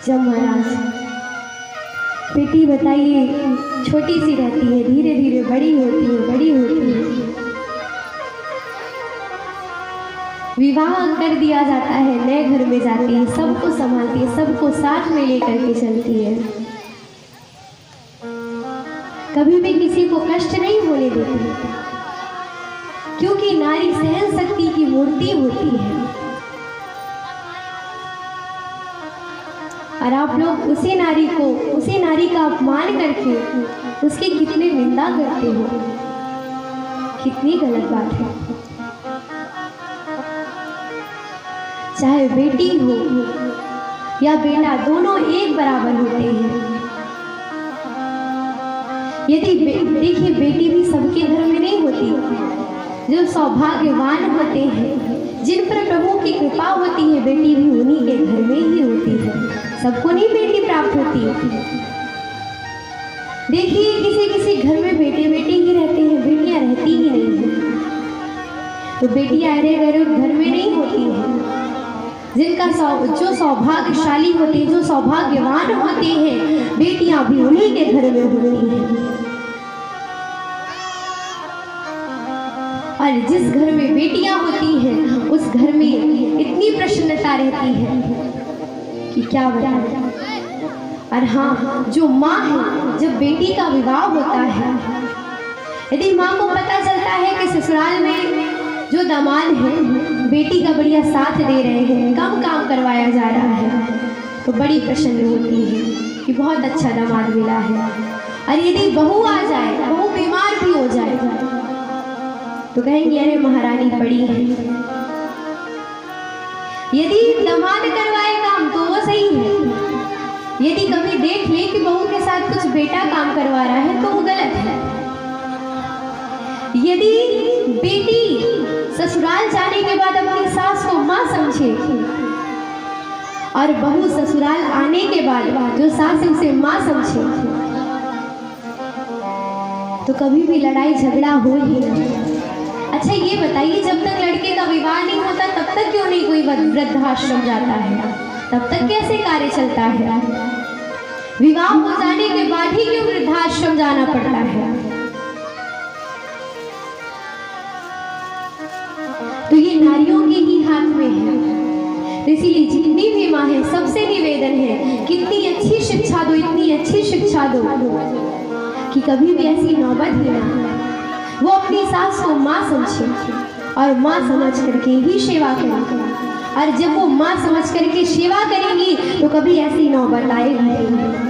जब महाराज बेटी बताइए छोटी सी रहती है, धीरे धीरे बड़ी होती है, बड़ी होती है, विवाह कर दिया जाता है, नए घर में जाती है, सबको संभालती है, सबको साथ में लेकर के चलती है, कभी भी किसी को कष्ट नहीं होने देती, क्योंकि नारी सहन शक्ति की मूर्ति होती है। और आप लोग उसी नारी का अपमान करके उसकी कितने निंदा करते हो, कितनी गलत बात है। चाहे बेटी हो या बेटा, दोनों एक बराबर होते हैं। यदि देखिए, बेटी भी सबके घर में नहीं होती। जो सौभाग्यवान होते हैं, जिन पर प्रभु की कृपा होती है, बेटी भी उन्हीं के घर में ही होती है। सबको नहीं बेटी प्राप्त होती। देखिए, किसी किसी घर में बेटे ही रहते हैं, बेटियां रहती ही नहीं है। तो बेटियां घर में नहीं होती हैं। जिनका जो सौभाग्यशाली होते हैं, जो सौभाग्यवान होते हैं, बेटियां भी उन्हीं के घर में होती हैं। और जिस घर में बेटियां होती हैं, उस घर में इतनी प्रसन्नता रहती है कि क्या बताएं। और हाँ, जो माँ है, जब बेटी का विवाह होता है, यदि माँ को पता चलता है कि ससुराल में जो दामाद है बेटी का बढ़िया साथ दे रहे हैं, कम काम करवाया जा रहा है, तो बड़ी प्रसन्न होती है कि बहुत अच्छा दामाद मिला है। और यदि बहू आ जाए, बहू बीमार भी हो जाए, तो कहेंगे अरे महारानी पड़ी है। यदि दामाद करवाए काम तो वो सही है, यदि कभी देख ले कि बहू के साथ कुछ बेटा काम करवा रहा है तो वो गलत है। यदि बेटी ससुराल जाने के बाद अपनी सास को माँ समझे और बहू ससुराल आने के बाद जो सास है उसे माँ समझे, तो कभी भी लड़ाई झगड़ा हो ही नहीं। अच्छा ये बताइए, जब तक लड़के का विवाह नहीं होता तब तक क्यों नहीं कोई वृद्धाश्रम जाता है? तब तक कैसे कार्य चलता है? विवाह हो जाने के बाद ही क्यों वृद्धाश्रम जाना पड़ता है? तो ये नारियों के ही हाथ में है। तो इसीलिए जितनी भी माँ है, सबसे निवेदन है, कितनी अच्छी शिक्षा दो, इतनी अच्छी शिक्षा दो कि कभी भी ऐसी नौबत ही ना आए। वो अपनी सास को माँ समझे और माँ समझ करके ही सेवा करेंगे। और जब वो माँ समझ करके सेवा करेंगी तो कभी ऐसी नौबत आएगी नहीं।